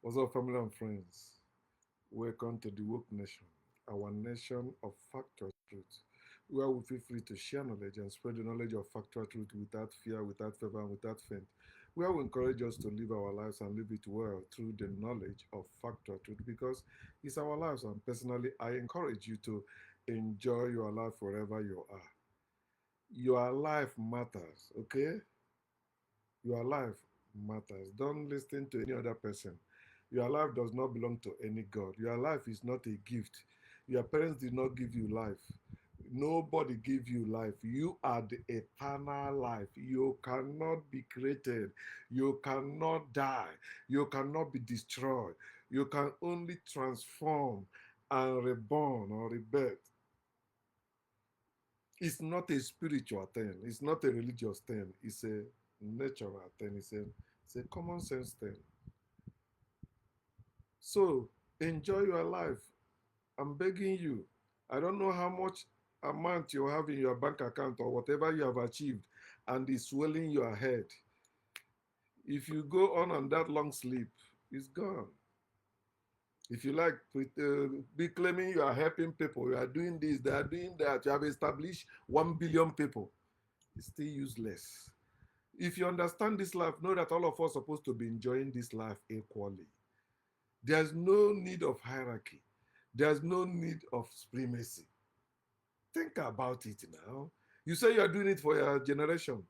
What's up, family and friends? Welcome to the Woke Nation, our nation of factual truth, where we feel free to share knowledge and spread the knowledge of factual truth without fear, without favor, and without faint. Where we encourage us to live our lives and live it well through the knowledge of factual truth because it's our lives. And personally, I encourage you to enjoy your life wherever you are. Your life matters, okay? Your life matters. Don't listen to any other person. Your life does not belong to any God. Your life is not a gift. Your parents did not give you life. Nobody gave you life. You are the eternal life. You cannot be created. You cannot die. You cannot be destroyed. You can only transform and reborn or rebirth. It's not a spiritual thing. It's not a religious thing. It's a natural thing. It's a common sense thing. So enjoy your life. I'm begging you. I don't know how much amount you have in your bank account or whatever you have achieved and is swelling your head. If you go on that long sleep, it's gone. If you like, be claiming you are helping people, you are doing this, they are doing that, you have established 1 billion people, it's still useless. If you understand this life, know that all of us are supposed to be enjoying this life equally. There's no need of hierarchy. There's no need of supremacy. Think about it now. You say you're doing it for your generation.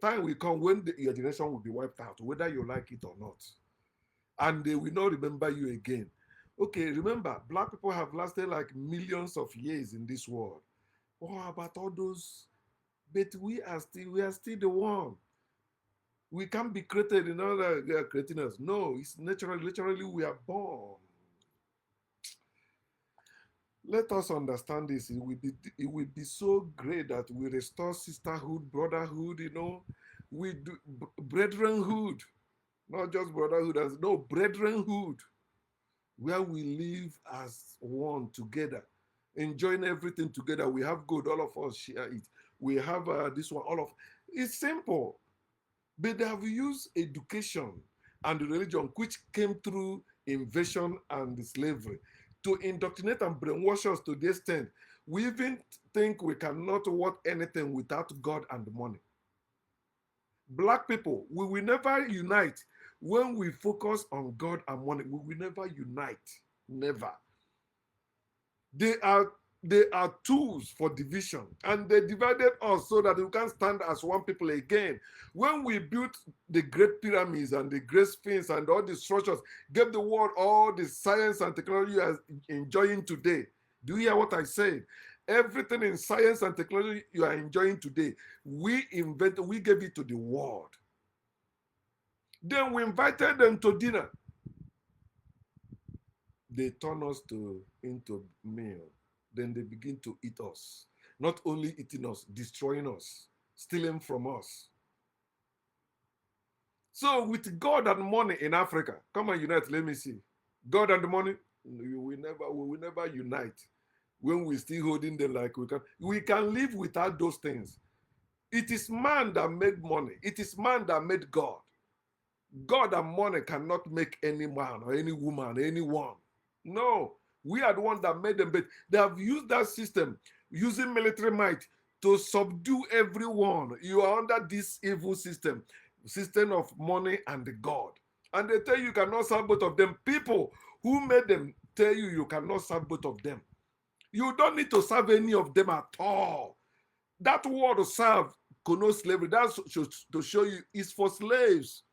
Time will come when your generation will be wiped out, whether you like it or not. And they will not remember you again. Okay, remember, black people have lasted like millions of years in this world. What about all those? But we are still the one. We can't be created in order they are creating us. No, it's natural. Literally, we are born. Let us understand this. It will be so great that we restore sisterhood, brotherhood, we do brethrenhood, not just brotherhood, as no brethrenhood, where we live as one together, enjoying everything together. We have good, all of us share it. We have this one, all of it's simple. But they have used education and religion, which came through invasion and slavery, to indoctrinate and brainwash us to the extent we even think we cannot work anything without God and money. Black people, we will never unite when we focus on God and money. We will never unite. Never. They are they are tools for division, and they divided us so that we can stand as one people again. When we built the great pyramids and the great sphinx and all the structures, gave the world all the science and technology you are enjoying today. Do you hear what I said? Everything in science and technology you are enjoying today, we gave it to the world. Then we invited them to dinner. They turn us into meal. Then they begin to eat us. Not only eating us, destroying us, stealing from us. So with God and money in Africa, come and unite. Let me see. God and the money, we will never unite when we still holding them like we can. We can live without those things. It is man that made money. It is man that made God. God and money cannot make any man or any woman, or anyone. No, we are the ones that made them. But they have used that system, using military might to subdue everyone. You are under this evil system of money and God. And they tell you cannot serve both of them. People who made them tell you cannot serve both of them. You don't need to serve any of them at all. That word serve connotes slavery. That's to show you is for slaves.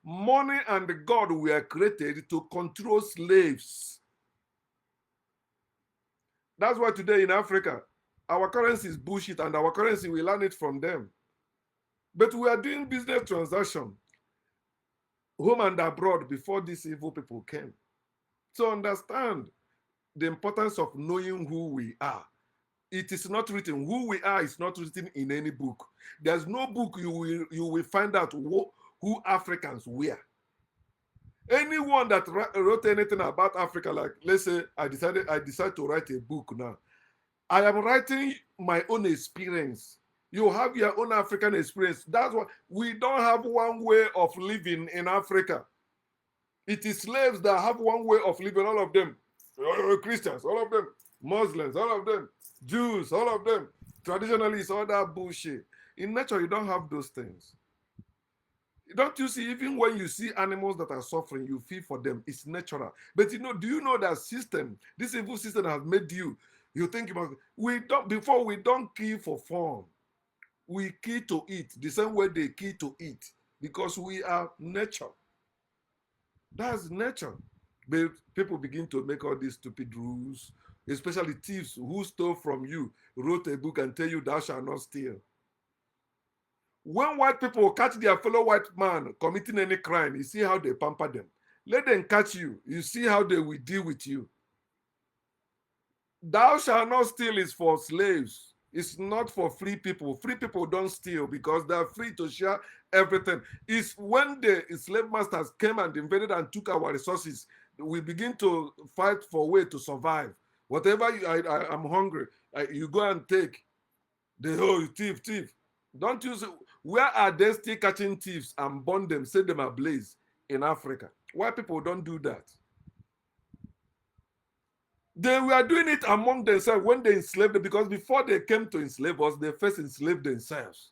Money and God were created to control slaves. That's why today in Africa, our currency is bullshit and our currency, we learn it from them. But we are doing business transaction, home and abroad, before these evil people came. So understand the importance of knowing who we are. It is not written. Who we are is not written in any book. There's no book you will find out who Africans were. Anyone that wrote anything about Africa, like let's say I decide to write a book now. I am writing my own experience. You have your own African experience. That's why we don't have one way of living in Africa. It is slaves that have one way of living, all of them. Christians, all of them. Muslims, all of them. Jews, all of them. Traditionalists, all that bullshit. In nature, you don't have those things. Don't you see, even when you see animals that are suffering, you feel for them. It's natural. But do you know that system, this evil system has made you think about, before we don't kill for fun. We kill to eat, the same way they kill to eat, because we are nature. That's nature. But people begin to make all these stupid rules, especially thieves who stole from you, wrote a book and tell you thou shalt not steal. When white people catch their fellow white man committing any crime, you see how they pamper them. Let them catch you. You see how they will deal with you. Thou shalt not steal is for slaves. It's not for free people. Free people don't steal because they're free to share everything. It's when the slave masters came and invaded and took our resources, we begin to fight for a way to survive. Whatever I'm hungry, you go and take. You thief. Don't use it. Where are they still catching thieves and burn them, set them ablaze in Africa? Why people don't do that? They were doing it among themselves when they enslaved them, because before they came to enslave us, they first enslaved themselves.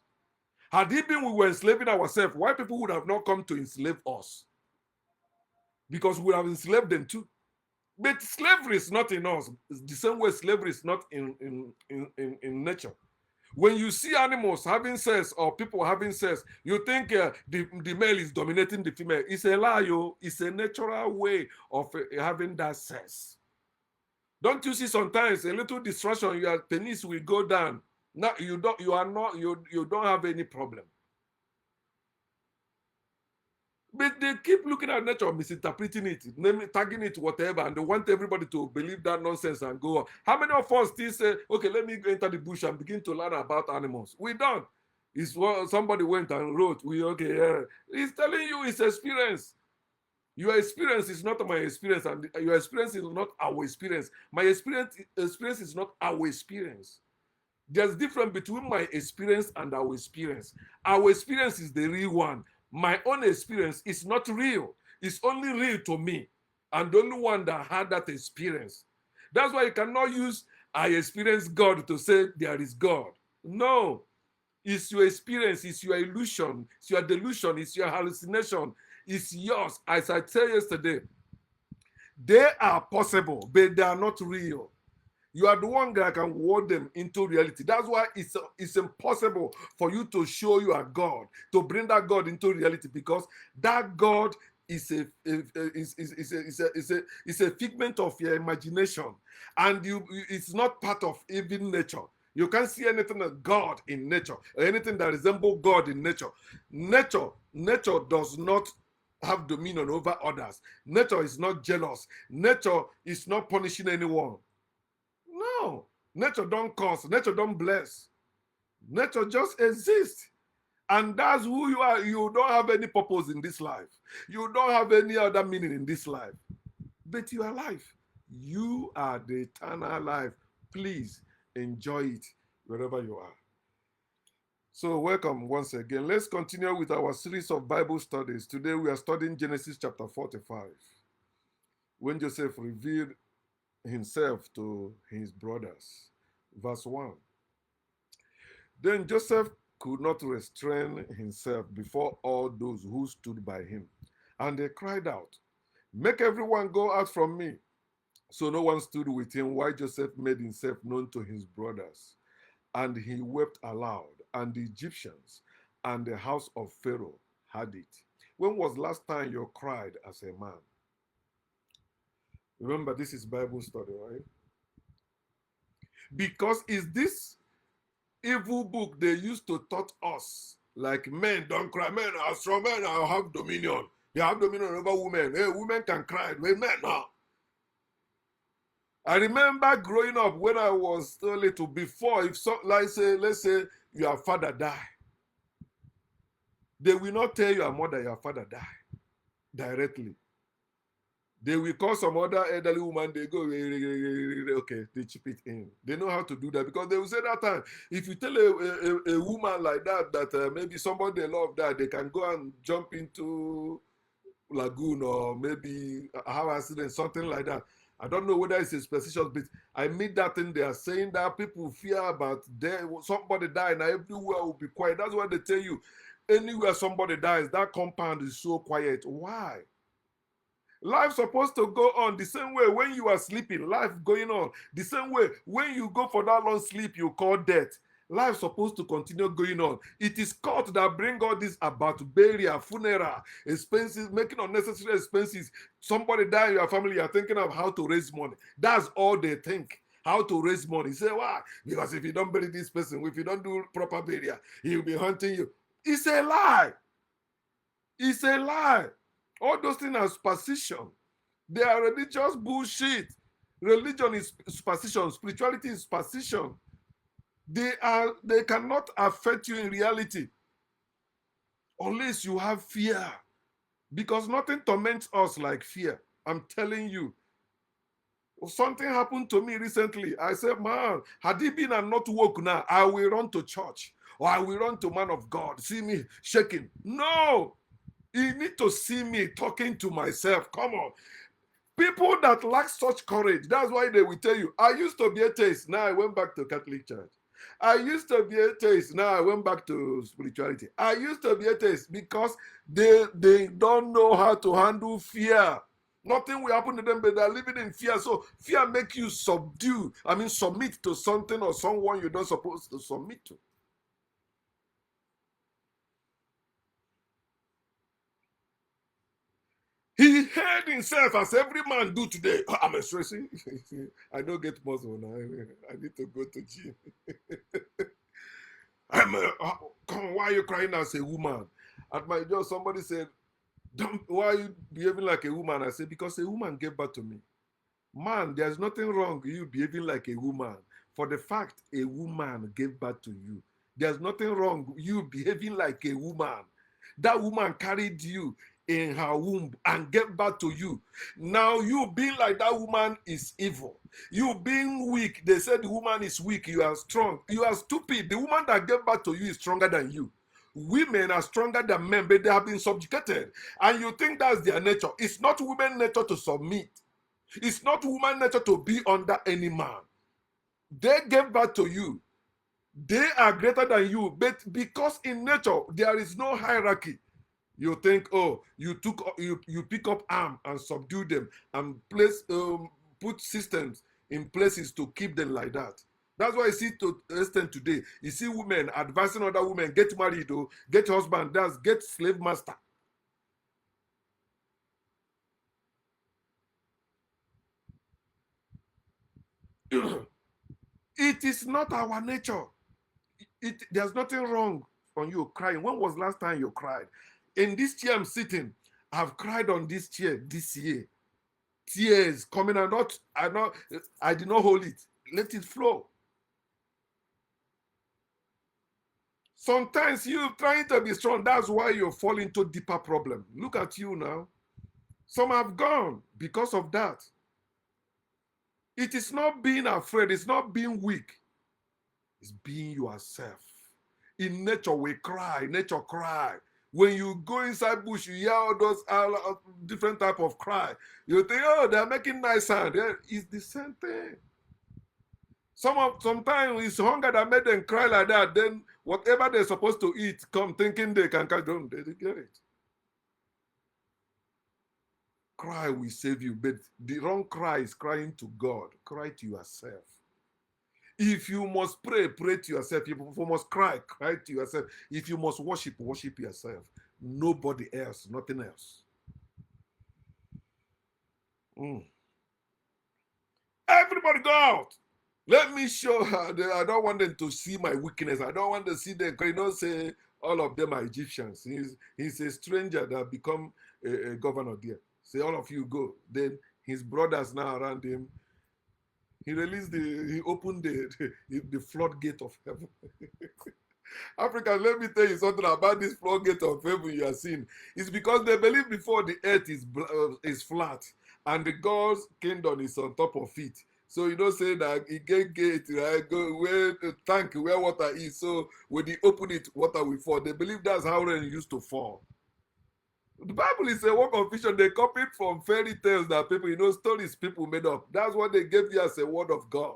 Had it been we were enslaving ourselves, why people would have not come to enslave us? Because we would have enslaved them too. But slavery is not in us. It's the same way slavery is not in nature. When you see animals having sex or people having sex, you think the male is dominating the female. It's a lie. It's a natural way of having that sex. Don't you see sometimes a little distraction, your penis will go down. Now you don't have any problem. But they keep looking at nature, misinterpreting it, tagging it, whatever, and they want everybody to believe that nonsense and go on. How many of us still say, okay, let me go enter the bush and begin to learn about animals? We don't. It's what somebody went and wrote. He's telling you his experience. Your experience is not my experience, and your experience is not our experience. My experience is not our experience. There's difference between my experience and our experience. Our experience is the real one. My own experience is not real. It's only real to me. And the only one that had that experience. That's why you cannot use I experience God to say there is God. No. It's your experience, it's your illusion, it's your delusion, it's your hallucination, it's yours. As I said yesterday, they are possible, but they are not real. You are the one that can word them into reality. That's why it's impossible for you to show you a God, to bring that God into reality, because that God is a figment of your imagination, and it's not part of even nature. You can't see anything of God in nature, or anything that resembles God in nature. Nature does not have dominion over others. Nature is not jealous. Nature is not punishing anyone. No, nature don't curse, nature don't bless. Nature just exists. And that's who you are. You don't have any purpose in this life. You don't have any other meaning in this life. But you are alive. You are the eternal life. Please enjoy it wherever you are. So welcome once again. Let's continue with our series of Bible studies. Today we are studying Genesis chapter 45. When Joseph revealed himself to his brothers. Verse 1. Then Joseph could not restrain himself before all those who stood by him. And they cried out, "Make everyone go out from me." So no one stood with him while Joseph made himself known to his brothers. And he wept aloud, and the Egyptians and the house of Pharaoh heard it. When was last time you cried as a man? Remember, this is Bible study, right? Because is this evil book they used to taught us, like men don't cry, men are strong, men are have dominion. They have dominion over women. Hey, women can cry, but men no. I remember growing up when I was so little, before, if so, let's say your father die, they will not tell your mother your father die directly. They will call some other elderly woman, they go, okay, they chip it in. They know how to do that, because they will say that time, if you tell a woman like that, maybe somebody they love that, they can go and jump into lagoon or maybe have accident, something like that. I don't know whether it's a superstitious, but I meet that thing they are saying that people fear about somebody dying, everywhere will be quiet. That's why they tell you anywhere somebody dies, that compound is so quiet. Why? Life supposed to go on the same way when you are sleeping, life going on. The same way when you go for that long sleep you call death. Life supposed to continue going on. It is court that bring all this about burial, funeral, expenses, making unnecessary expenses. Somebody die in your family, you are thinking of how to raise money. That's all they think. How to raise money. Say why? Because if you don't bury this person, if you don't do proper burial, he'll be hunting you. It's a lie. It's a lie. All those things are superstition. They are religious bullshit. Religion is superstition. Spirituality is superstition. They cannot affect you in reality unless you have fear. Because nothing torments us like fear. I'm telling you. Something happened to me recently. I said, man, had he been and not woke now, I will run to church or I will run to man of God. See me shaking. No. You need to see me talking to myself. Come on. People that lack such courage, that's why they will tell you, I used to be atheist, now I went back to Catholic Church. I used to be atheist, now I went back to spirituality. I used to be atheist because they don't know how to handle fear. Nothing will happen to them, but they're living in fear. So fear makes you submit to something or someone you're not supposed to submit to. He held himself as every man do today. I'm stressing. I don't get muscle now. I need to go to gym. Come on, why are you crying as a woman? At my job, somebody said, why are you behaving like a woman? I said, because a woman gave birth to me. Man, there's nothing wrong with you behaving like a woman. For the fact a woman gave birth to you, there's nothing wrong with you behaving like a woman. That woman carried you in her womb and gave birth to you. Now you being like that woman is evil. You being weak, they said the woman is weak, you are strong. You are stupid. The woman that gave birth to you is stronger than you. Women are stronger than men, but they have been subjugated. And you think that's their nature. It's not women's nature to submit. It's not woman's nature to be under any man. They gave birth to you. They are greater than you, but because in nature there is no hierarchy, you think, oh, you pick up arm and subdue them and put systems in places to keep them like that. That's why you see to extent today, you see women advising other women, get married, or get husband, get slave master. It is not our nature. There's nothing wrong on you crying. When was last time you cried? In this chair I'm sitting, I've cried on this chair this year. Tears coming out. I did not hold it. Let it flow. Sometimes you trying to be strong. That's why you fall into deeper problem. Look at you now. Some have gone because of that. It is not being afraid. It's not being weak. It's being yourself. In nature, we cry. Nature cry. When you go inside bush, you hear all those different type of cry. You think, oh, they're making nice sound. It's the same thing. Sometimes it's hunger that made them cry like that. Then whatever they're supposed to eat, come thinking they can catch them. They get it. Cry will save you, but the wrong cry is crying to God. Cry to yourself. If you must pray, pray to yourself. If you must cry, cry to yourself. If you must worship, worship yourself. Nobody else, nothing else. Everybody go out. Let me show her. I don't want them to see my weakness. I don't want to see them. You know, say all of them are Egyptians. He's a stranger that become a governor there. Say all of you go. Then his brothers now around him. He opened the floodgate of heaven. Africa, let me tell you something about this floodgate of heaven you are seeing. It's because they believe before the earth is flat and the God's kingdom is on top of it. So you don't say that it get gate, right? Go where the tank where water is. So when they open it, water will fall. They believe that's how rain used to fall. The Bible is a work of fiction. They copied from fairy tales that people, stories people made up. That's what they gave you as a word of God.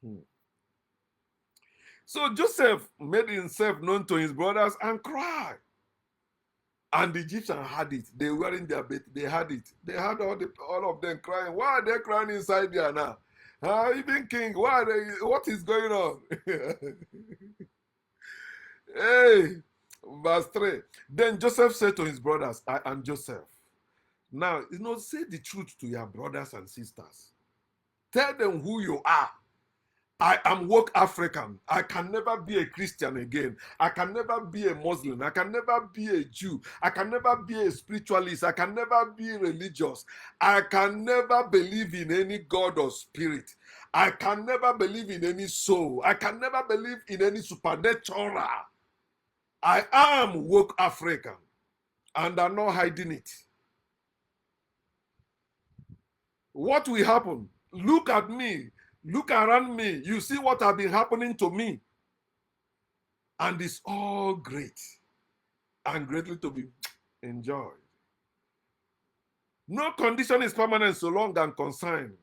Hmm. So Joseph made himself known to his brothers and cried. And the Egyptians had it. They were in their bed. They had it. They had all of them crying. Why are they crying inside there now? Even king, why are they, what is going on? Hey, verse 3. Then Joseph said to his brothers, I am Joseph. Now, say the truth to your brothers and sisters. Tell them who you are. I am woke African. I can never be a Christian again. I can never be a Muslim. I can never be a Jew. I can never be a spiritualist. I can never be religious. I can never believe in any God or spirit. I can never believe in any soul. I can never believe in any supernatural. I am woke African, and I'm not hiding it. What will happen? Look at me. Look around me. You see what has been happening to me. And it's all great and greatly to be enjoyed. No condition is permanent so long and consigned.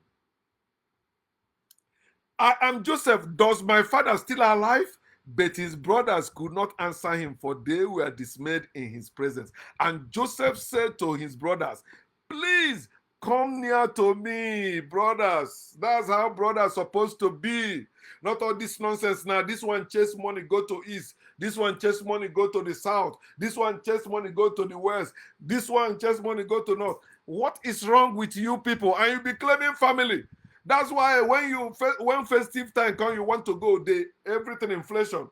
I am Joseph. Does my father still alive? But his brothers could not answer him, for they were dismayed in his presence. And Joseph said to his brothers, please come near to me, brothers. That's how brothers are supposed to be. Not all this nonsense now. This one chase money, go to east. This one chase money, go to the south. This one chase money, go to the west. This one chase money, go to north. What is wrong with you people? And you be claiming family. That's why when festive time come, you want to go, everything inflation.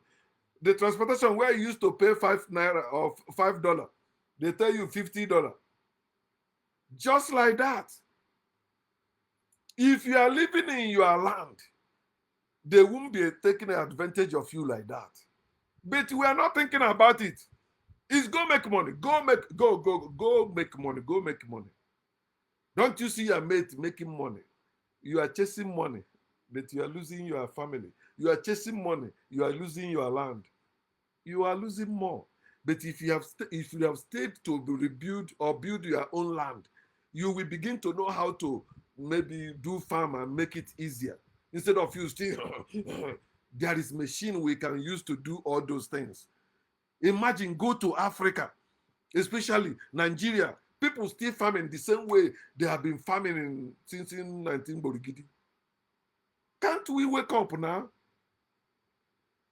The transportation where you used to pay ₦5 or $5, they tell you $50. Just like that. If you are living in your land, they won't be taking advantage of you like that. But we are not thinking about it. It's go make money. Go make money. Go make money. Don't you see your mate making money? You are chasing money, but you are losing your family. You are chasing money, you are losing your land. You are losing more. But if you have stayed to rebuild or build your own land, you will begin to know how to maybe do farm and make it easier. Instead of you still, there is machine we can use to do all those things. Imagine, go to Africa, especially Nigeria. People still farming the same way they have been farming since in 19 Borigidi. Can't we wake up now?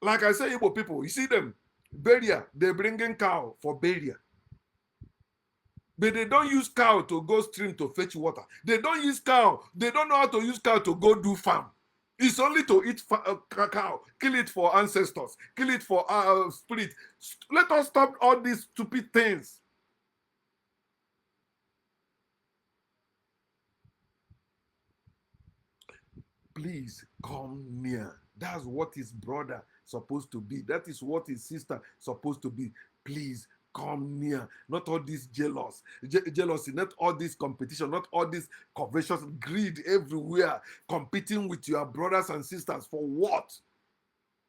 Like I say, Igbo people, you see them, burial, they bring in cow for burial. But they don't use cow to go stream to fetch water. They don't use cow. They don't know how to use cow to go do farm. It's only to eat cow, kill it for ancestors, kill it for spirit. Let us stop all these stupid things. Please come near. That's what his brother supposed to be. That is what his sister supposed to be. Please come near. Not all this jealousy, not all this competition, not all this covetous greed everywhere, competing with your brothers and sisters for what?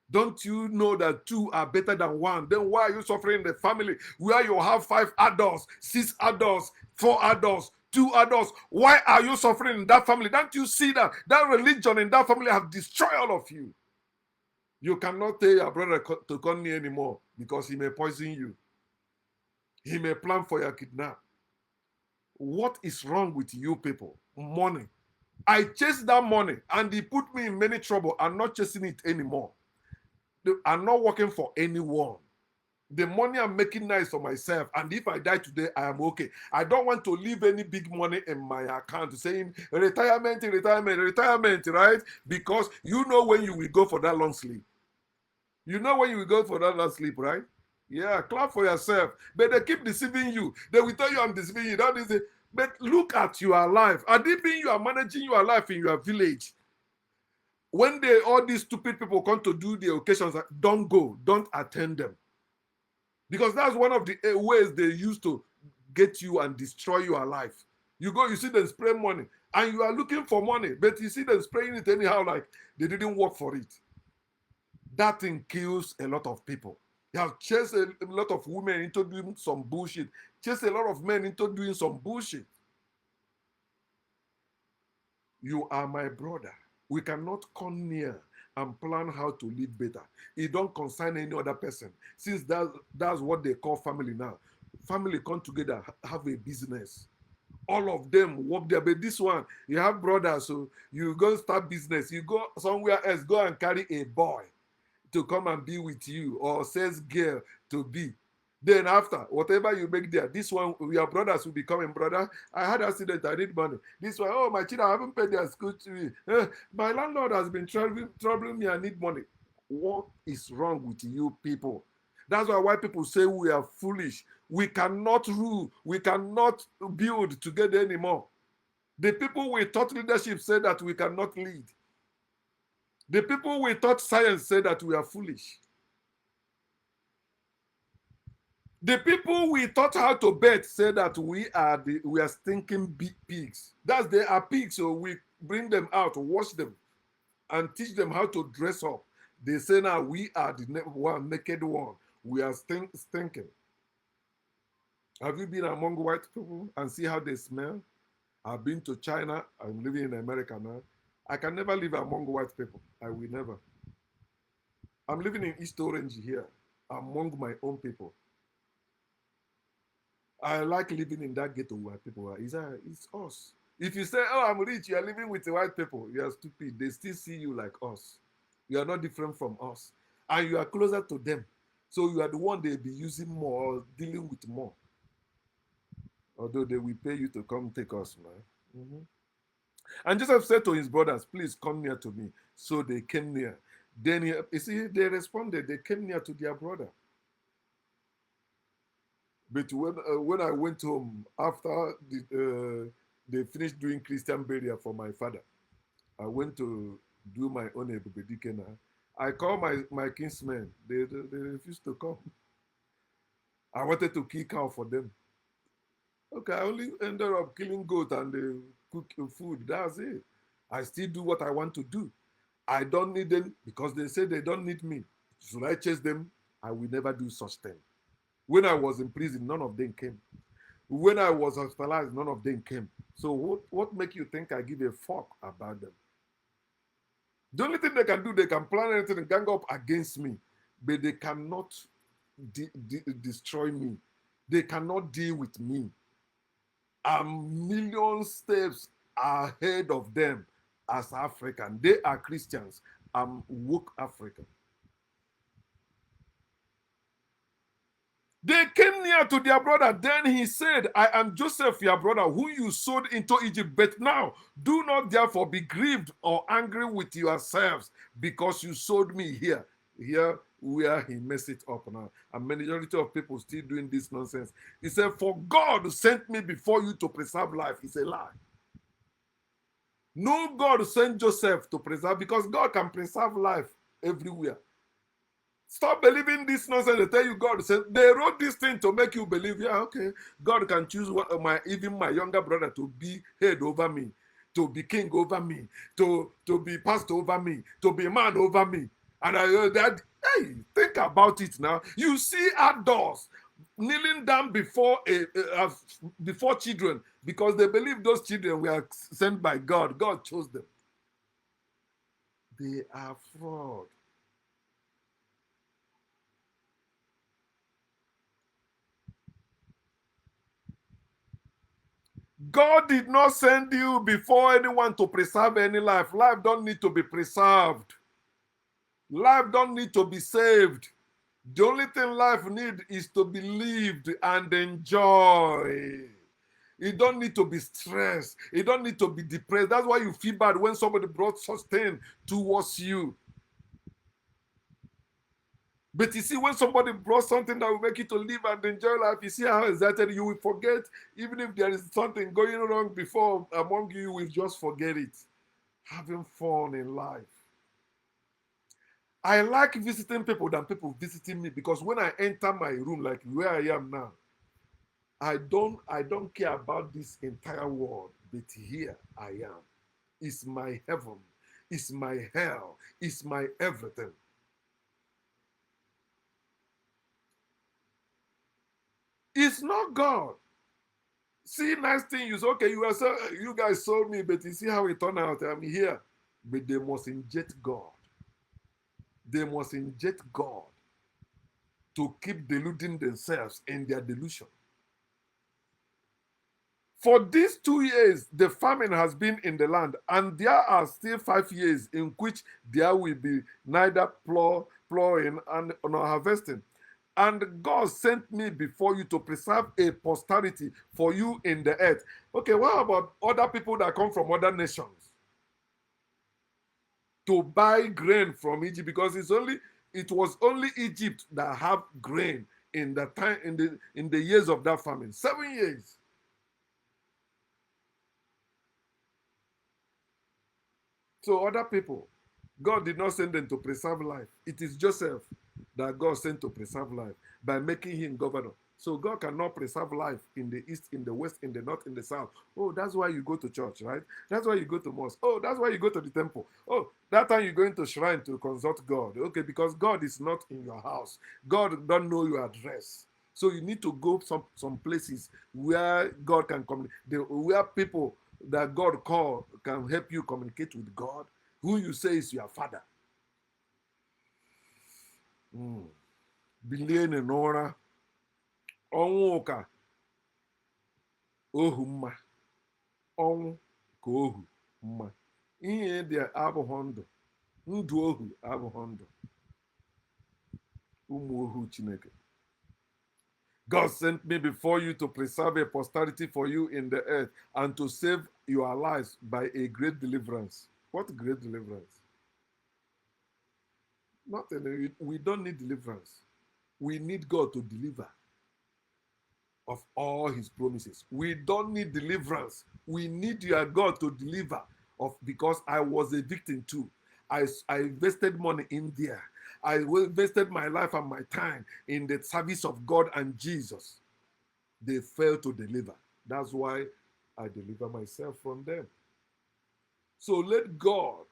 Don't you know that two are better than one? Then why are you suffering in the family where you have 5 adults, 6 adults, 4 adults, 2 adults? Why are you suffering in that family? Don't you see that religion in that family have destroyed all of you? You cannot tell your brother to come near anymore because he may poison you. He may plan for your kidnap. What is wrong with you people? Money. I chased that money and he put me in many trouble. I'm not chasing it anymore. I'm not working for anyone. The money I'm making now is for myself. And if I die today, I am okay. I don't want to leave any big money in my account saying retirement, right? Because you know when you will go for that long sleep. You know when you will go for that long sleep, right? Yeah, clap for yourself. But they keep deceiving you. They will tell you I'm deceiving you. That is it. But look at your life. Adibi, you are managing your life in your village. When all these stupid people come to do the occasions, don't go, don't attend them. Because that's one of the ways they use to get you and destroy your life. You go, you see them spray money, and you are looking for money, but you see them spraying it anyhow, like they didn't work for it. That thing kills a lot of people. He has chased a lot of women into doing some bullshit, chased a lot of men into doing some bullshit. You are my brother. We cannot come near and plan how to live better. It don't concern any other person. Since that's what they call family now. Family come together, have a business. All of them work there. But this one, you have brothers, so you go start business. You go somewhere else, go and carry a boy to come and be with you, or says girl to be. Then after, whatever you make there, this one, your brothers will be coming, brother. I had an accident, I need money. This one, oh, my children, I haven't paid their school to me. My landlord has been troubling me, I need money. What is wrong with you people? That's why white people say we are foolish. We cannot rule. We cannot build together anymore. The people we taught leadership say that we cannot lead. The people we taught science say that we are foolish. The people we taught how to bet say that we are stinking big pigs. They are pigs, so we bring them out, wash them, and teach them how to dress up. They say now we are the one naked one. We are stinking. Have you been among white people and see how they smell? I've been to China. I'm living in America now. I can never live among white people. I will never. I'm living in East Orange here, among my own people. I like living in that ghetto where people are. It's us. If you say, oh, I'm rich, you are living with the white people, you are stupid. They still see you like us. You are not different from us. And you are closer to them. So you are the one they'll be using more, dealing with more. Although they will pay you to come take us, man. Mm-hmm. And Joseph said to his brothers, please come near to me. So they came near. Then you see, they responded. They came near to their brother. But when I went home after they finished doing Christian burial for my father, I went to do my own Ebubedikena. I called my kinsmen. They refused to come. I wanted to kill cow for them. Okay, I only ended up killing goat and cook food. That's it. I still do what I want to do. I don't need them because they say they don't need me. Should I chase them? I will never do such thing. When I was in prison, none of them came. When I was hospitalized, none of them came. So what make you think I give a fuck about them? The only thing they can do, they can plan anything and gang up against me, but they cannot destroy me. They cannot deal with me. I'm million steps ahead of them as African. They are Christians. I'm woke African. They came near to their brother. Then he said, I am Joseph, your brother, who you sold into Egypt. But now, do not therefore be grieved or angry with yourselves because you sold me here. Here, where he messed it up now. A majority of people still doing this nonsense. He said, for God sent me before you to preserve life. It's a lie. No, God sent Joseph to preserve, because God can preserve life everywhere. Stop believing this nonsense. They tell you God said they wrote this thing to make you believe. Yeah, okay. God can choose even my younger brother to be head over me, to be king over me, to be pastor over me, to be man over me. And I heard that. Hey, think about it now. You see adults kneeling down before before children because they believe those children were sent by God. God chose them. They are fraud. God did not send you before anyone to preserve any life. Life don't need to be preserved. Life don't need to be saved. The only thing life need is to be lived and enjoy. It don't need to be stressed. It don't need to be depressed. That's why you feel bad when somebody brought such thing towards you. But you see, when somebody brought something that will make you to live and enjoy life, you see how excited you will forget. Even if there is something going wrong before among you, you will just forget it. Having fun in life. I like visiting people than people visiting me, because when I enter my room, like where I am now, I don't care about this entire world, but here I am. It's my heaven. It's my hell. It's my everything. It's not God. See, nice thing you say, okay, you guys sold me, but you see how it turned out. I'm here. But they must inject God. They must inject God to keep deluding themselves in their delusion. For these 2 years, the famine has been in the land, and there are still 5 years in which there will be neither plowing and nor harvesting. And God sent me before you to preserve a posterity for you in the earth. Okay, what about other people that come from other nations to buy grain from Egypt? Because it was only Egypt that have grain in the time in the years of that famine. 7 years. So other people, God did not send them to preserve life. It is Joseph that God sent to preserve life by making him governor. So God cannot preserve life in the east, in the west, in the north, in the south. Oh, that's why you go to church, right? That's why you go to mosque. Oh, that's why you go to the temple. Oh, that time you're going to shrine to consult God. Okay, because God is not in your house. God don't know your address. So you need to go some places where God can communicate, where people that God call can help you communicate with God, who you say is your father. Bilie n'ụra, ọnwụ ka ohu mma, ọnwụ ka ohu mma. Ihe dị abụghị ndụ, ndụ ohu abụghị ndụ. Ụmụ ohu Chineke. God sent me before you to preserve a posterity for you in the earth and to save your lives by a great deliverance. What great deliverance? Nothing. We don't need deliverance. We need God to deliver of all his promises. We don't need deliverance. We need your God to deliver because I was a victim too. I invested money in there. I wasted my life and my time in the service of God and Jesus. They failed to deliver. That's why I deliver myself from them. So let God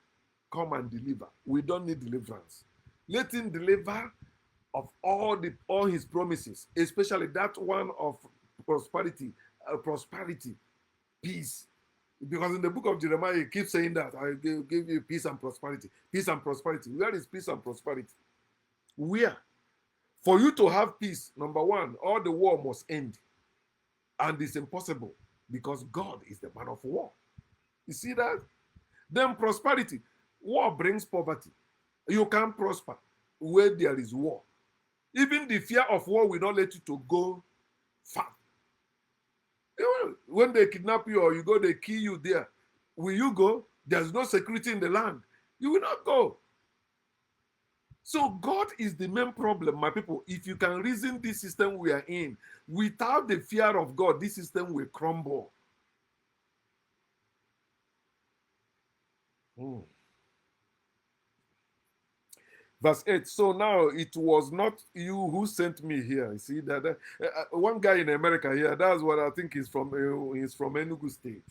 come and deliver. We don't need deliverance. Let him deliver of all his promises, especially that one of prosperity, peace. Because in the book of Jeremiah, he keeps saying that I give you peace and prosperity. Peace and prosperity. Where is peace and prosperity? Where? For you to have peace, number one, all the war must end. And it's impossible because God is the man of war. You see that? Then prosperity. War brings poverty. You can't prosper where there is war. Even the fear of war will not let you to go far. When they kidnap you or you go, they kill you there. Will you go? There's no security in the land. You will not go. So God is the main problem, my people. If you can reason this system we are in, without the fear of God, this system will crumble. Verse 8. So now it was not you who sent me here. You see that one guy in America here, that's what I think he's from Enugu State.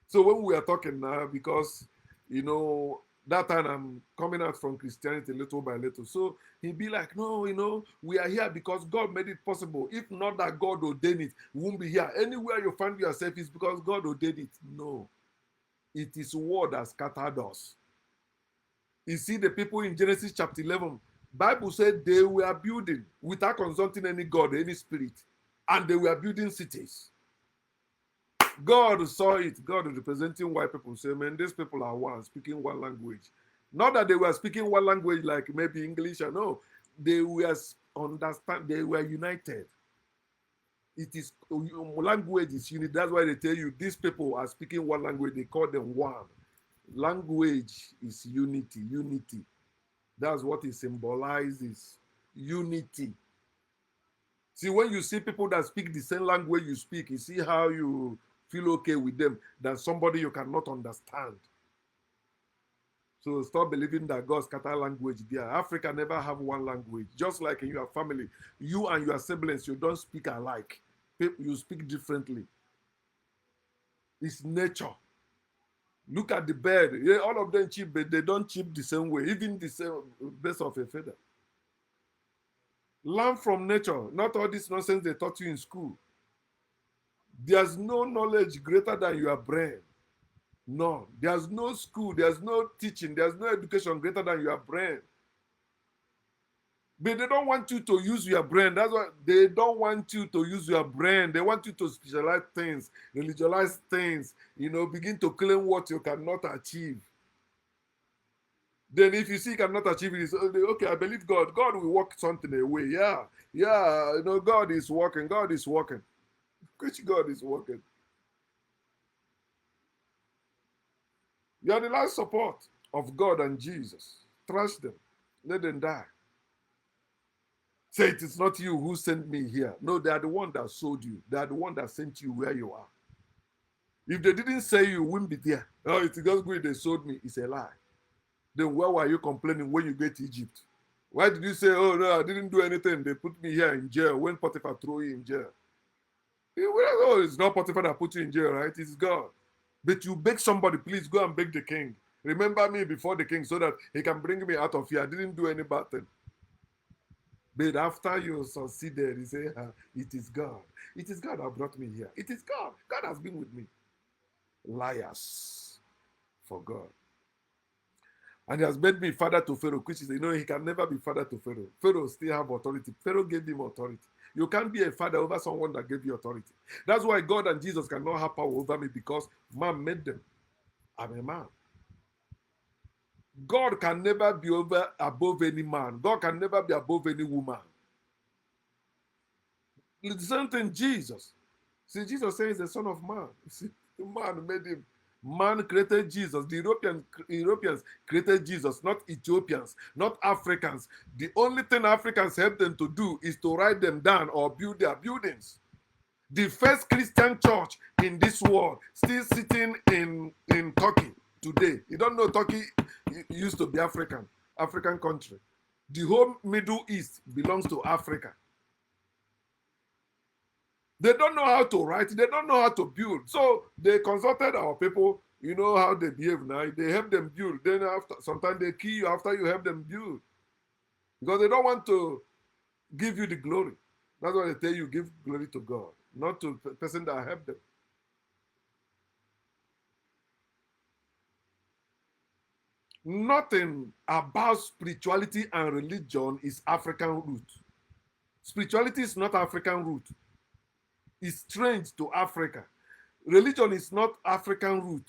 So when we are talking now, because that time I'm coming out from Christianity little by little. So he'd be like, no, we are here because God made it possible. If not that God ordained it, we won't be here. Anywhere you find yourself is because God ordained it. No. It is word that scattered us. You see the people in Genesis chapter 11, Bible said they were building without consulting any God, any spirit. And they were building cities. God saw it. God is representing white people. Say, man, these people are one, speaking one language. Not that they were speaking one language like maybe English or no. They were they were united. It is language is unity. That's why they tell you these people are speaking one language. They call them one. Language is unity. Unity. That's what it symbolizes. Unity. See, when you see people that speak the same language you speak, you see how you feel okay with them than somebody you cannot understand. So stop believing that God scatter language there. Africa never have one language. Just like in your family, you and your siblings, you don't speak alike. You speak differently. It's nature. Look at the bird. Yeah, all of them cheep, but they don't cheep the same way. Even the same base of a feather. Learn from nature, not all this nonsense they taught you in school. There's no knowledge greater than your brain. No, there's no school, there's no teaching, there's no education greater than your brain. But they don't want you to use your brain. That's why they don't want you to use your brain. They want you to specialize things, religionize things, begin to claim what you cannot achieve. Then if you see you cannot achieve it, it's okay, I believe God. God will work something away. Yeah. God is working. God is working. Which God is working? You are the last support of God and Jesus. Trust them. Let them die. Say it is not you who sent me here. No, they are the one that sold you. They are the one that sent you where you are. If they didn't say you wouldn't be there. Oh, it's just good they sold me. It's a lie. Then why were you complaining when you get to Egypt? Why did you say, oh no, I didn't do anything? They put me here in jail when Potiphar threw you in jail. Oh, it's not Potiphar that put you in jail, right? It's God. But you beg somebody, please go and beg the king. Remember me before the king so that he can bring me out of here. I didn't do any bad thing. But after you succeeded, you say, it is God. It is God that brought me here. It is God. God has been with me. Liars for God. And he has made me father to Pharaoh, which is, he can never be father to Pharaoh. Pharaoh still have authority. Pharaoh gave him authority. You can't be a father over someone that gave you authority. That's why God and Jesus cannot have power over me, because man made them. I'm a man. God can never be above any man. God can never be above any woman. The same thing, Jesus. See, Jesus says the Son of Man. See, man made him. Man created Jesus. The Europeans created Jesus, not Ethiopians, not Africans. The only thing Africans help them to do is to write them down or build their buildings. The first Christian church in this world still sitting in Turkey today. You don't know Turkey used to be African country. The whole Middle East belongs to Africa. They don't know how to write. They don't know how to build. So they consulted our people. You know how they behave now. They help them build. Then sometimes they kill you after you help them build. Because they don't want to give you the glory. That's why they tell you give glory to God, not to the person that helped them. Nothing about spirituality and religion is African root. Spirituality is not African root. It's strange to Africa. Religion is not African root.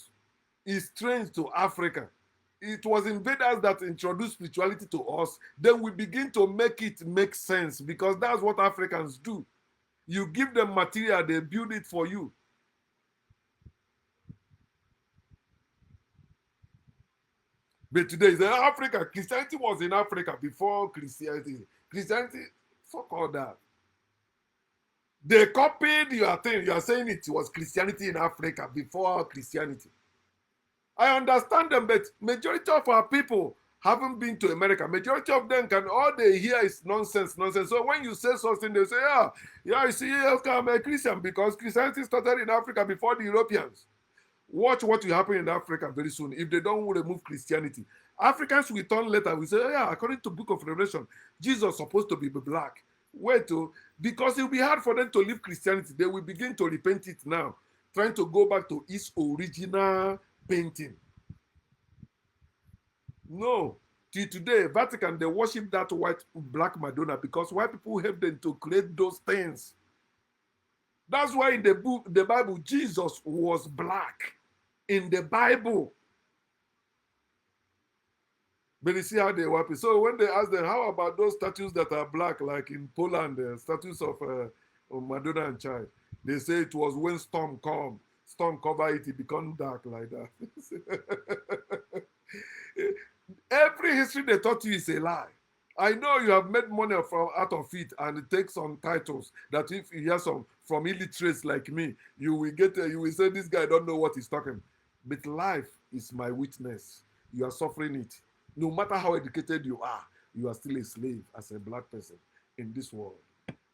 It's strange to Africa. It was invaders that introduced spirituality to us. Then we begin to make it make sense, because that's what Africans do. You give them material, they build it for you. But today, in Africa, Christianity was in Africa before Christianity. Christianity, fuck all that. They copied your thing. You are saying it was Christianity in Africa before Christianity. I understand them, but majority of our people haven't been to America. Majority of them all they hear is nonsense. So when you say something, they say, you see, okay, I'm a Christian, because Christianity started in Africa before the Europeans. Watch what will happen in Africa very soon if they don't remove Christianity. Africans will turn later. We say, according to Book of Revelation, Jesus is supposed to be black. Wait, because it will be hard for them to leave Christianity. They will begin to repent it now, trying to go back to its original painting. No. Till today, Vatican, they worship that black Madonna because white people help them to create those things. That's why in the Bible, Jesus was black. In the Bible. But you see how they wipe it. So when they ask them, how about those statues that are black, like in Poland, statues of Madonna and Child? They say it was when storm cover it, it become dark like that. Every history they taught you is a lie. I know you have made money out of it, and it takes some titles that if you hear some from illiterates like me, you will say this guy don't know what he's talking. But life is my witness. You are suffering it. No matter how educated you are still a slave as a black person in this world.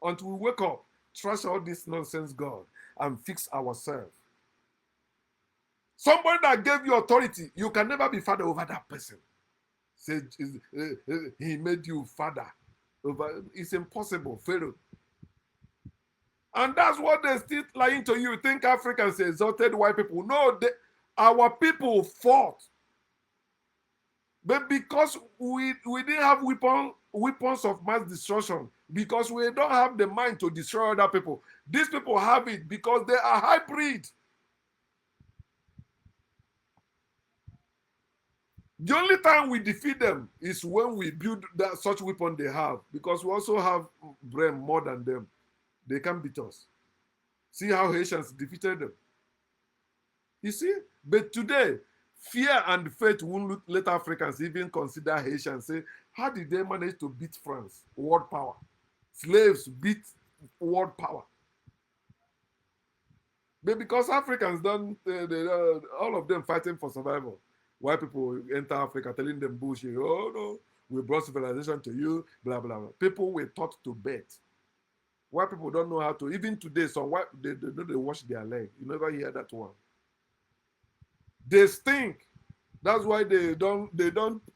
Until we wake up, trash all this nonsense, God, and fix ourselves. Somebody that gave you authority, you can never be father over that person. Say, he made you father. It's impossible, Pharaoh. And that's what they still lying to you. You think Africans exalted white people? No, our people fought. But because we didn't have weapons of mass destruction, because we don't have the mind to destroy other people, these people have it because they are hybrid. The only time we defeat them is when we build that such weapon they have, because we also have brain more than them. They can beat us. See how Haitians defeated them. You see? But today, fear and faith won't let Africans even consider Haitians. Say, how did they manage to beat France? World power. Slaves beat world power. But because Africans don't, all of them fighting for survival. White people enter Africa telling them bullshit. Oh no, we brought civilization to you, blah, blah, blah. People were taught to bet. White people don't know how to. Even today, some white, they know they wash their leg. You never hear that one. They stink. That's why they don't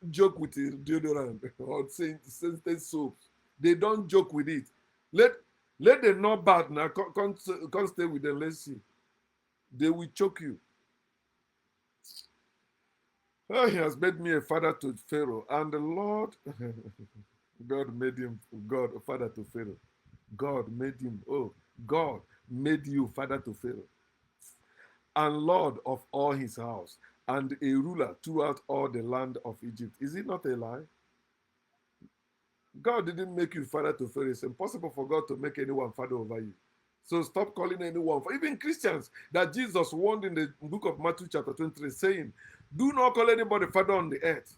joke with it, deodorant or scented soaps. They don't joke with it. Let them not bad now. Come stay with them. Let's see. They will choke you. Oh, he has made me a father to Pharaoh, and the Lord, God made him God a father to Pharaoh. God made him. Oh, God made you father to Pharaoh, and Lord of all his house, and a ruler throughout all the land of Egypt. Is it not a lie? God didn't make you father to Pharaoh. It's impossible for God to make anyone father over you. So stop calling anyone. Even Christians that Jesus warned in the book of Matthew chapter 23, saying, do not call anybody father on the earth.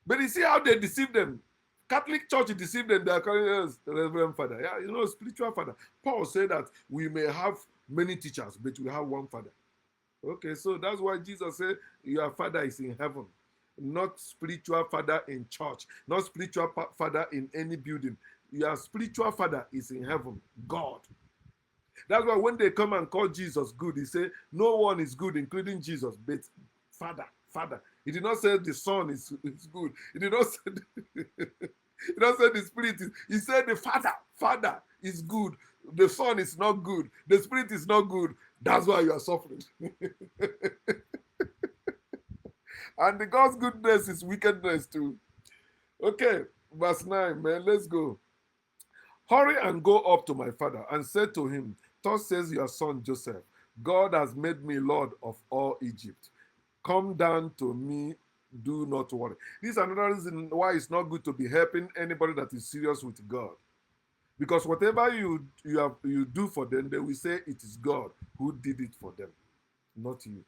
But you see how they deceive them. Catholic Church deceived them. They are calling us the Reverend Father. Yeah, you know, spiritual father. Paul said that we may have many teachers, but we have one father. Okay, so that's why Jesus said your father is in heaven. Not spiritual father in church. Not spiritual father in any building. Your spiritual father is in heaven. God. That's why when they come and call Jesus good, he say no one is good, including Jesus, but Father, Father. He did not say the Son is good. He did not say he did not say the Spirit is. He said the Father, Father is good. The Son is not good. The Spirit is not good. That's why you are suffering. And the God's goodness is wickedness too. Okay, verse 9, man, let's go. Hurry and go up to my father and say to him, thus says your son Joseph, God has made me Lord of all Egypt. Come down to me, do not worry. This is another reason why it's not good to be helping anybody that is serious with God. Because whatever you do for them, they will say it is God who did it for them, not you.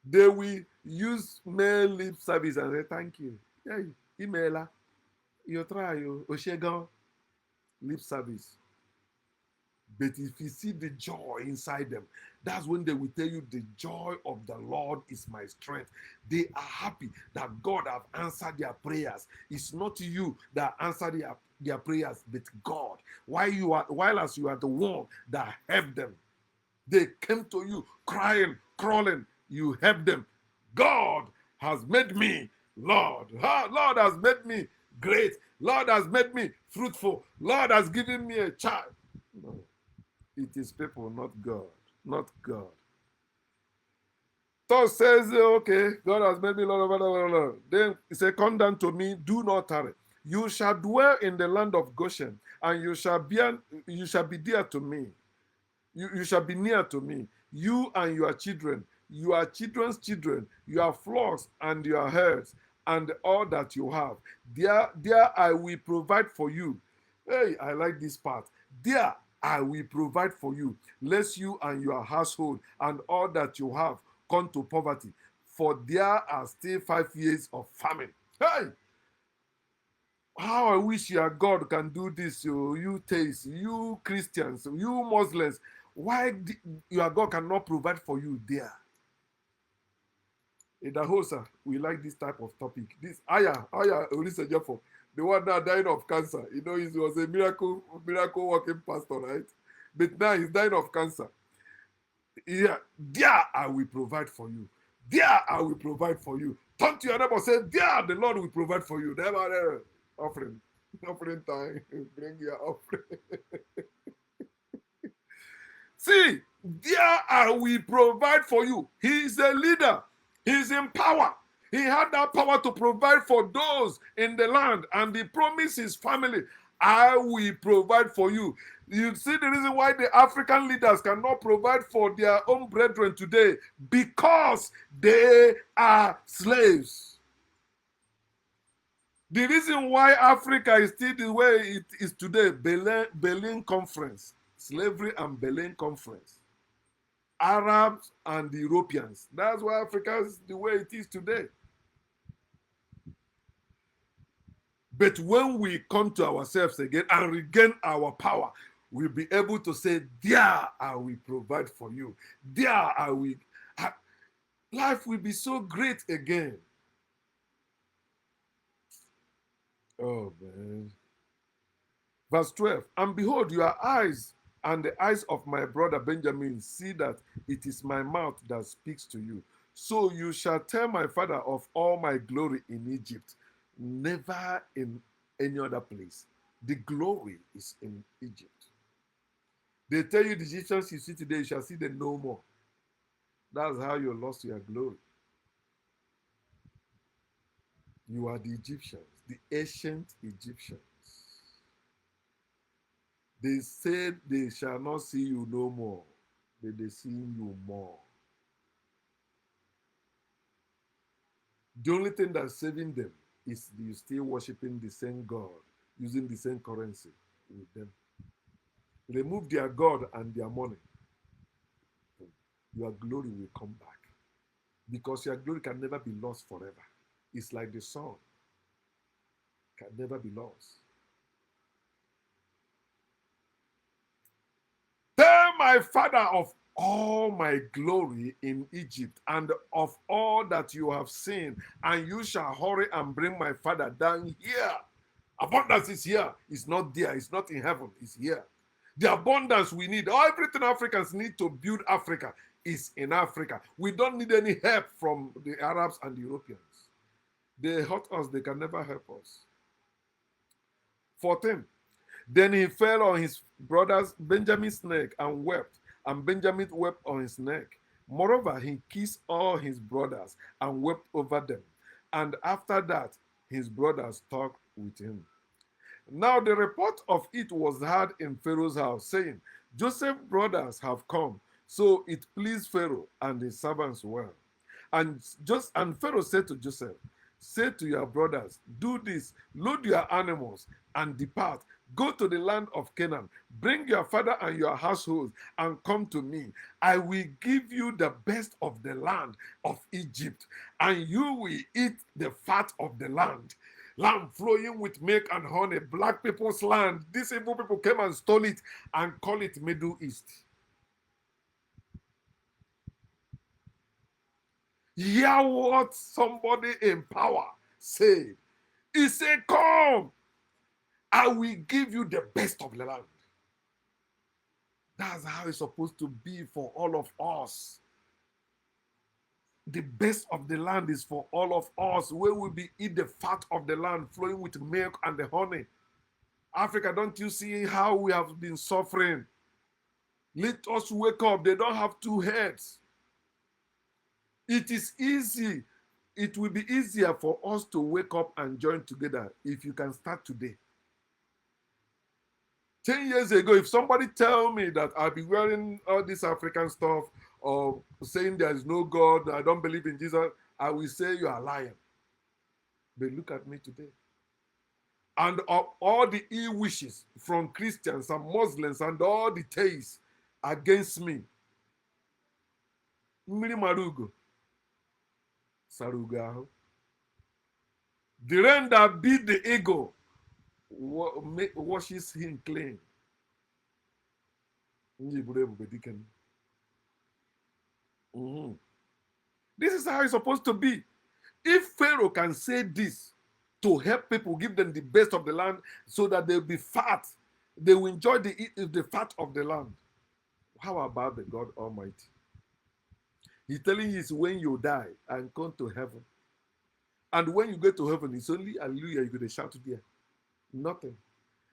They will use male lip service and say, thank you. Yeah, emailer, you try, you, Oshegon, lip service. But if you see the joy inside them, that's when they will tell you the joy of the Lord is my strength. They are happy that God have answered their prayers. It's not you that answered their prayers, but God. While as you are the one that helped them, they came to you crying, crawling. You helped them. God has made me Lord. Lord has made me great. Lord has made me fruitful. Lord has given me a child. No. It is people, not God. Not God. Thus says, okay, God has made me Lord. Then he said, come down to me, do not tarry. You shall dwell in the land of Goshen, and you shall be dear to me. You shall be near to me, you and your children, your children's children, your flocks and your herds, and all that you have. There I will provide for you. Hey, I like this part. There I will provide for you, lest you and your household and all that you have come to poverty. For there are still 5 years of famine. Hey! How I wish your God can do this, you theists, you Christians, you Muslims. Why your God cannot provide for you there? In the Hosa, we like this type of topic. This Aya, Ulisa Jeffo, the one that died of cancer. You know, he was a miracle working pastor, right? But now he's dying of cancer. Yeah, there I will provide for you. There I will provide for you. Turn to your neighbor, say, there the Lord will provide for you. Never offering. Offering time, bring your offering. See, there are we provide for you. He is a leader. He is in power. He had that power to provide for those in the land, and he promised his family, I will provide for you. You see the reason why the African leaders cannot provide for their own brethren today, because they are slaves. The reason why Africa is still the way it is today, Berlin Conference, slavery and Berlin Conference, Arabs and the Europeans. That's why Africa is the way it is today. But when we come to ourselves again and regain our power, we'll be able to say, there I will provide for you. There I will. Life will be so great again. Oh, man. Verse 12, and behold, your eyes and the eyes of my brother Benjamin see that it is my mouth that speaks to you. So you shall tell my father of all my glory in Egypt, never in any other place. The glory is in Egypt. They tell you the Egyptians you see today, you shall see them no more. That's how you lost your glory. You are the Egyptians, the ancient Egyptians. They said they shall not see you no more, but they see you more. The only thing that's saving them is you still worshiping the same God, using the same currency with them. Remove their God and their money, your glory will come back. Because your glory can never be lost forever. It's like the sun, can never be lost. Tell my father of all my glory in Egypt and of all that you have seen, and you shall hurry and bring my father down here. Abundance is here. It's not there. It's not in heaven. It's here. The abundance we need, everything Africans need to build Africa is in Africa. We don't need any help from the Arabs and the Europeans. They hurt us. They can never help us. 14. Then he fell on his brother's Benjamin's neck and wept, and Benjamin wept on his neck. Moreover, he kissed all his brothers and wept over them. And after that, his brothers talked with him. Now the report of it was heard in Pharaoh's house, saying, Joseph's brothers have come. So it pleased Pharaoh and his servants well. And Pharaoh said to Joseph, say to your brothers, do this, load your animals and depart. Go to the land of Canaan. Bring your father and your household and come to me. I will give you the best of the land of Egypt, and you will eat the fat of the land. Land flowing with milk and honey, black people's land. These evil people came and stole it and call it Middle East. Hear what somebody in power said. He said, come, I will give you the best of the land. That's how it's supposed to be for all of us. The best of the land is for all of us, where we be eat the fat of the land flowing with milk and the honey. Africa, don't you see how we have been suffering? Let us wake up. They don't have two heads. It is easy. It will be easier for us to wake up and join together if you can start today. 10 years ago, if somebody tell me that I'll be wearing all this African stuff or saying there is no God, I don't believe in Jesus, I will say you are lying. But look at me today. And of all the ill wishes from Christians and Muslims and all the theists against me, mmiri marugo, sarugo. The rain that beat the eagle washes him clean. Mm-hmm. This is how it's supposed to be. If Pharaoh can say this to help people, give them the best of the land so that they'll be fat, they will enjoy the fat of the land. How about the God Almighty? He's telling you it's when you die and come to heaven. And when you get to heaven, it's only hallelujah you're going to shout there. Nothing.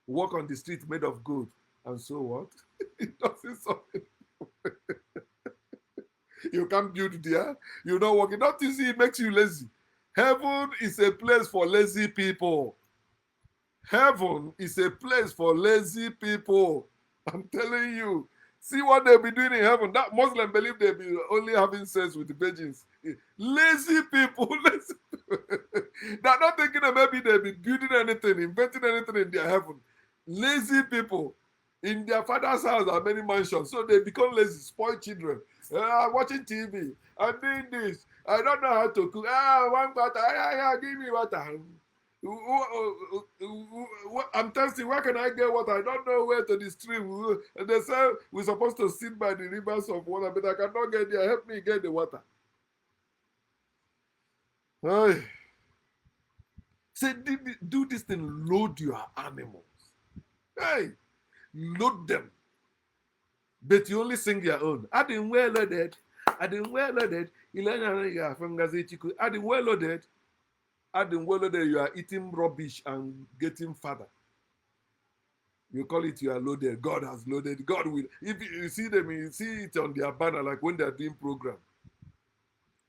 Walk on the street made of gold. And so what? It doesn't something. You can't build there. You don't work. Don't you see it makes you lazy? Heaven is a place for lazy people. Heaven is a place for lazy people. I'm telling you. See what they'll be doing in heaven. That Muslim believe they'll be only having sex with the virgins. Lazy people. Lazy. They're not thinking that maybe they'll be building anything, inventing anything in their heaven. Lazy people. In their father's house are many mansions. So they become lazy, spoiled children. Watching TV. I'm doing this. I don't know how to cook. One water. Give me water. I'm thirsty. Where can I get water? I don't know where to the stream. And they say we're supposed to sit by the rivers of water, but I cannot get there. Help me get the water. Hey. Say, do this thing, load your animals. Hey, load them. But you only sing your own. I didn't well loaded. I didn't well loaded. I didn't well loaded. Adding well loaded, you are eating rubbish and getting fatter. You call it you are loaded. God has loaded. God will. If you see them, you see it on their banner, like when they are doing program.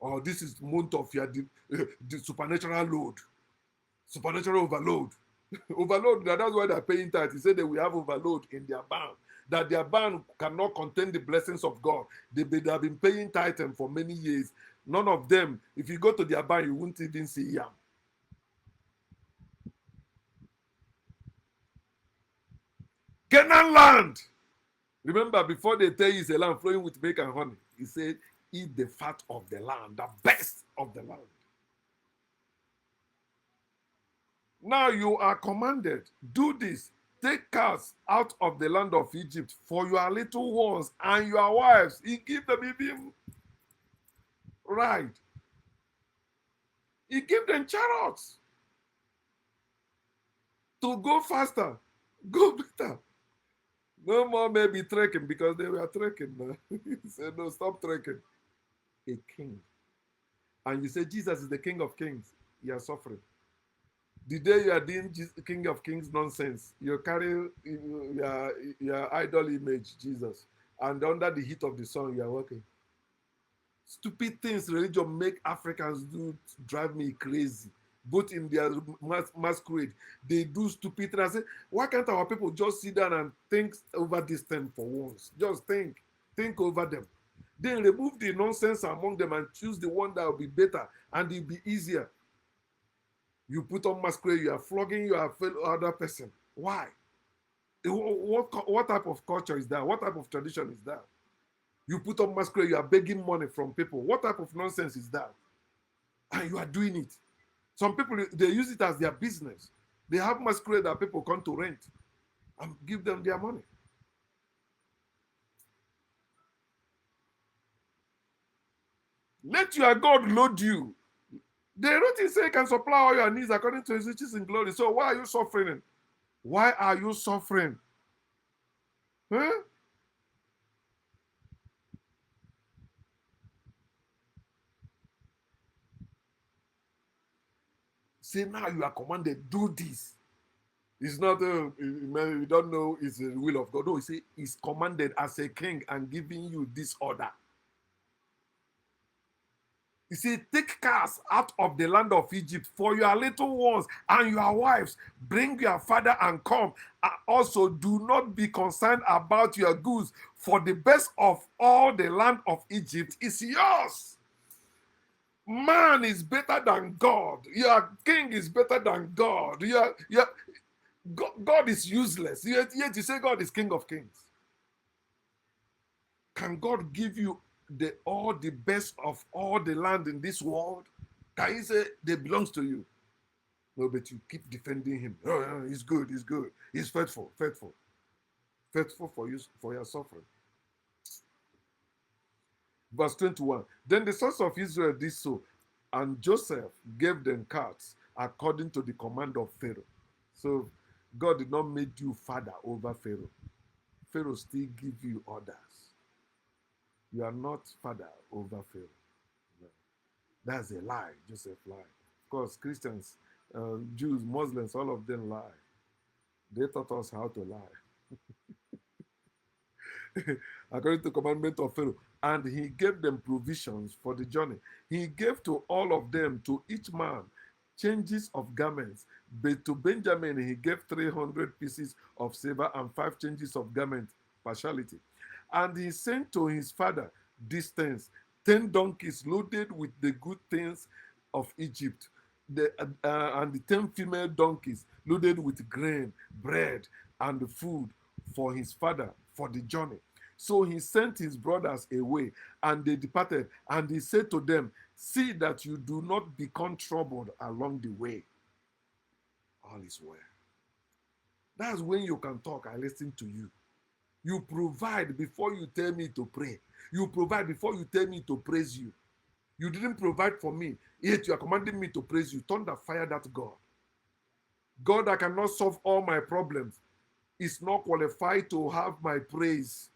Oh, this is month of your the supernatural load, supernatural overload. Overload. That's why they're paying tithe. He said they will have overload in their barn. That their barn cannot contain the blessings of God. They have been paying tithe for many years. None of them. If you go to their barn, you won't even see yam. Canaan land. Remember, before they tell you it's a land flowing with milk and honey, he said, eat the fat of the land, the best of the land. Now you are commanded, do this. Take cars out of the land of Egypt for your little ones and your wives. He give them even ride. He give them chariots to go faster, go better. No more maybe trekking because they were trekking. He said, no, stop trekking. A king. And you say Jesus is the King of Kings. You are suffering. The day you are doing King of Kings nonsense, you carry your idol image, Jesus, and under the heat of the sun, you are working. Stupid things religion make Africans do drive me crazy. Both in their masquerade, they do stupid things. I say, why can't our people just sit down and think over this thing for once? Just think over them. Then remove the nonsense among them and choose the one that will be better and it will be easier. You put on masquerade, you are flogging your fellow other person. Why? What type of culture is that? What type of tradition is that? You put on masquerade, you are begging money from people. What type of nonsense is that? And you are doing it. Some people, they use it as their business. They have masquerade that people come to rent and give them their money. Let your God load you. The wrote say can supply all your needs according to his riches in glory. So why are you suffering? Why are you suffering? Huh? Say now you are commanded, do this. It's not, you don't know it's the will of God. No, he say he's commanded as a king and giving you this order. He said, take cars out of the land of Egypt for your little ones and your wives. Bring your father and come. And also, do not be concerned about your goods, for the best of all the land of Egypt is yours. Man is better than God. Your king is better than God. God is useless. Yet you say God is King of Kings. Can God give you all the best of all the land in this world? Can he say they belongs to you? No, but you keep defending him. Oh, he's good, he's good. He's faithful, faithful. Faithful for you, for your suffering. Verse 21. Then the sons of Israel did so, and Joseph gave them cards according to the command of Pharaoh. So God did not make you father over Pharaoh. Pharaoh still give you orders. You are not father over Pharaoh. No. That's a lie. Joseph lied. Of course, Christians, Jews, Muslims, all of them lie. They taught us how to lie. According to the commandment of Pharaoh. And he gave them provisions for the journey. He gave to all of them, to each man, changes of garments. But to Benjamin, he gave 300 pieces of silver and 5 changes of garment, partiality. And he sent to his father these things: 10 donkeys loaded with the good things of Egypt, and the 10 female donkeys loaded with grain, bread, and food for his father for the journey. So he sent his brothers away, and they departed. And he said to them, see that you do not become troubled along the way. All is well. That's when you can talk. I listen to you. You provide before you tell me to pray. You provide before you tell me to praise you. You didn't provide for me, yet you are commanding me to praise you. Thunder, fire that God. God that cannot solve all my problems is not qualified to have my praise.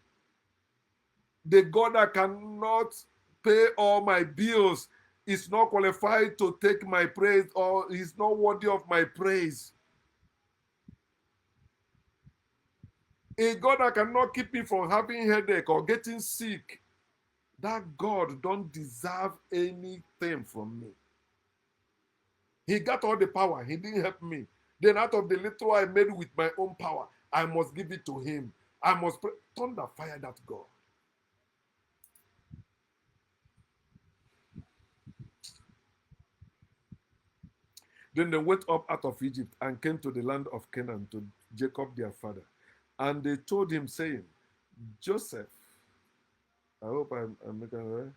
The God that cannot pay all my bills is not qualified to take my praise, or is not worthy of my praise. A God that cannot keep me from having headache or getting sick, that God don't deserve anything from me. He got all the power. He didn't help me. Then out of the little I made with my own power, I must give it to him. I must pray. Thunder, fire that God. Then they went up out of Egypt and came to the land of Canaan, to Jacob their father. And they told him, saying, Joseph, I hope I'm making it right.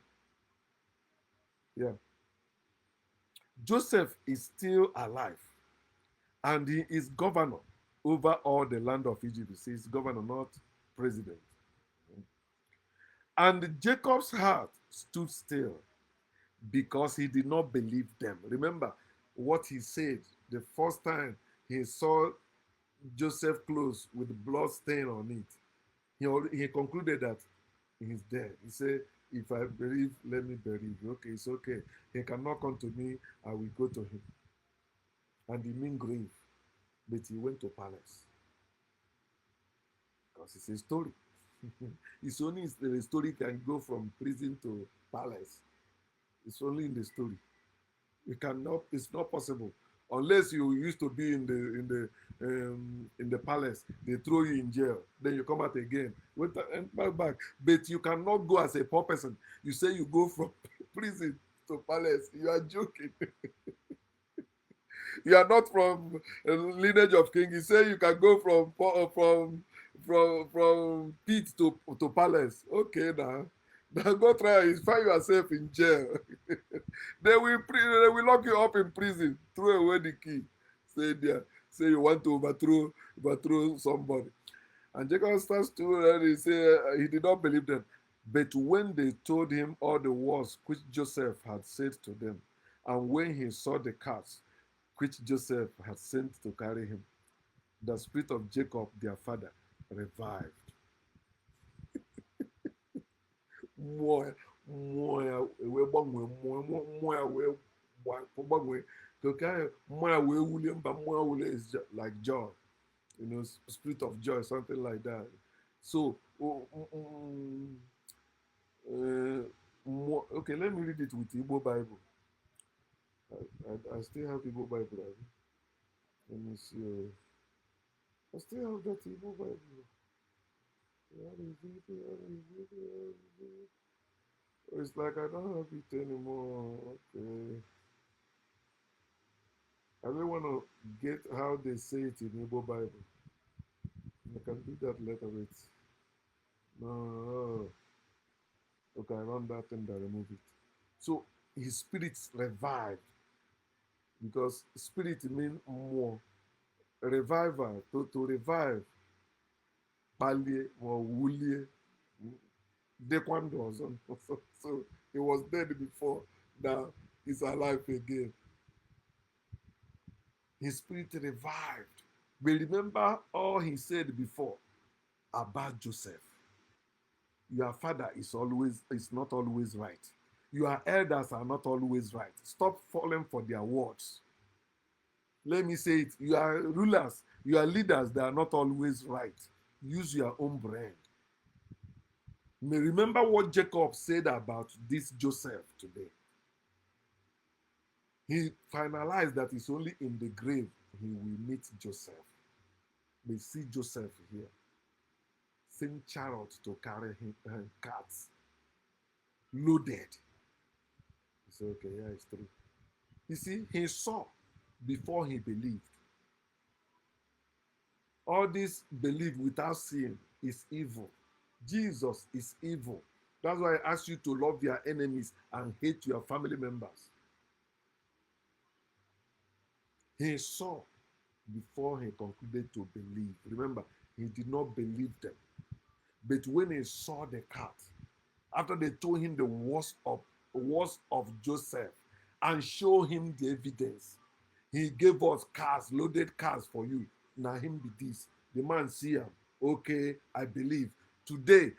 Yeah. Joseph is still alive, and he is governor over all the land of Egypt. He is governor, not president. And Jacob's heart stood still because he did not believe them. Remember what he said the first time he saw Joseph's clothes with blood stain on it. He concluded that he's dead. He said, if I believe, let me bury you. Okay, it's okay. He cannot come to me, I will go to him. And he mean grave. But he went to palace. Because it's a story. It's only the story can go from prison to palace. It's only in the story. You cannot. It's not possible unless you used to be in the palace. They throw you in jail. Then you come out again. Wait and back. But you cannot go as a poor person. You say you go from prison to palace. You are joking. You are not from lineage of king. You say you can go from pit to palace. Okay now. Now go try it. Find yourself in jail. They will lock you up in prison. Throw away the key. Stay there. Say you want to overthrow somebody. And Jacob starts to and he say he did not believe them. But when they told him all the words which Joseph had said to them, and when he saw the cats which Joseph had sent to carry him, the spirit of Jacob, their father, revived. Mmụọ ya wee gbanwee, mmụọ ya wee gbanwee, nke ahụ mmụọ ya wee wulie, mba mmụọ ya wulie is like joy, spirit of joy, something like that. So, okay, let me read it with Igbo Bible. I still have Igbo Bible. Right? Let me see. I still have that Igbo Bible. It's like I don't have it anymore. Okay. I really want to get how they say it in Igbo Bible. I can do that later. Wait. No. Okay, I run that and I remove it. So his spirit revived, because spirit means more. Revival, to revive. Palie or wulie. Dekwando or something. So he was dead before. Now he's alive again. His spirit revived. We remember all he said before about Joseph. Your father is not always right. Your elders are not always right. Stop falling for their words. Let me say it. Your rulers Your leaders, they are not always right. Use your own brain. May remember what Jacob said about this Joseph today. He finalized that it's only in the grave he will meet Joseph. We see Joseph here. Same chariot to carry him, carts loaded. He said, okay, yeah, it's true. You see, he saw before he believed. All this belief without seeing is evil. Jesus is evil. That's why I ask you to love your enemies and hate your family members. He saw before he concluded to believe. Remember, he did not believe them. But when he saw the cart, after they told him the worst of Joseph and show him the evidence, he gave us cars, loaded cars for you. Now him be this. The man see him. Okay, I believe. Today,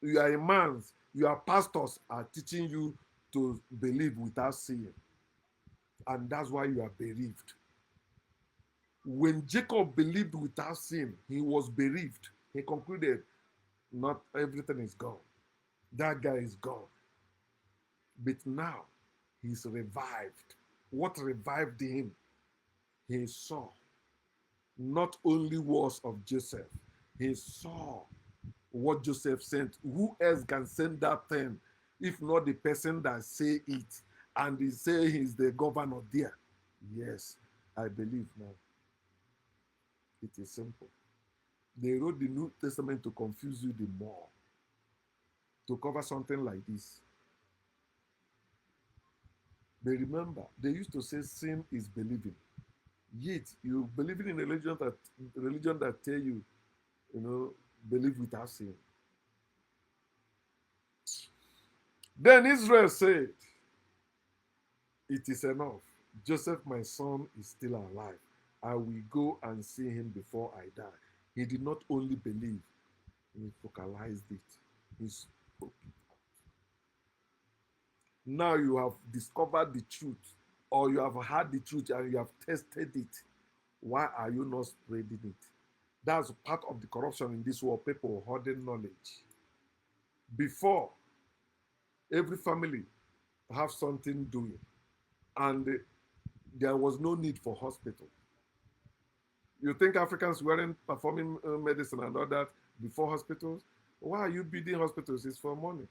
you are a man, your pastors are teaching you to believe without seeing. And that's why you are bereaved. When Jacob believed without seeing, he was bereaved. He concluded, not everything is gone. That guy is gone. But now, he's revived. What revived him? He saw not only words of Joseph, he saw what Joseph sent. Who else can send that thing if not the person that say it and he say he's the governor there? Yes, I believe now. It is simple. They wrote the New Testament to confuse you the more, to cover something like this. But remember, they used to say sin is believing. Yet you believing in a religion that tell you, believe without sin. Then Israel said, it is enough. Joseph, my son, is still alive. I will go and see him before I die. He did not only believe, he focalized it. He spoke it. Now you have discovered the truth, or you have heard the truth and you have tested it. Why are you not spreading it? That's part of the corruption in this world. People hoarding knowledge. Before, every family have something doing, and there was no need for hospital. You think Africans weren't performing medicine and all that before hospitals? Why are you building hospitals? It's for money.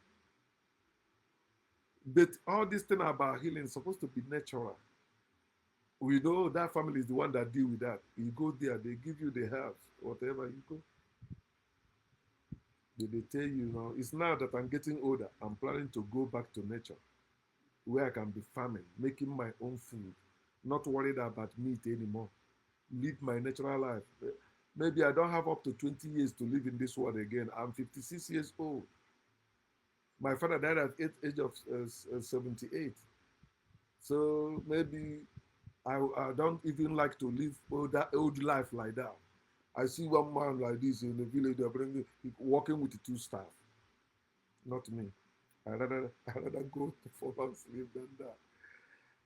But all this thing about healing is supposed to be natural. We know that family is the one that deal with that. You go there, they give you the herbs, whatever you go. They tell you, it's now that I'm getting older, I'm planning to go back to nature, where I can be farming, making my own food, not worried about meat anymore. Live my natural life. Maybe I don't have up to 20 years to live in this world again. I'm 56 years old. My father died at the age of 78. So maybe I don't even like to live that old life like that. I see one man like this in the village, they're walking with the two staff. Not me. I rather go to fall asleep than that.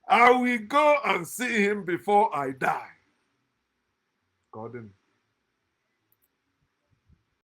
I will go and see him before I die. Gordon,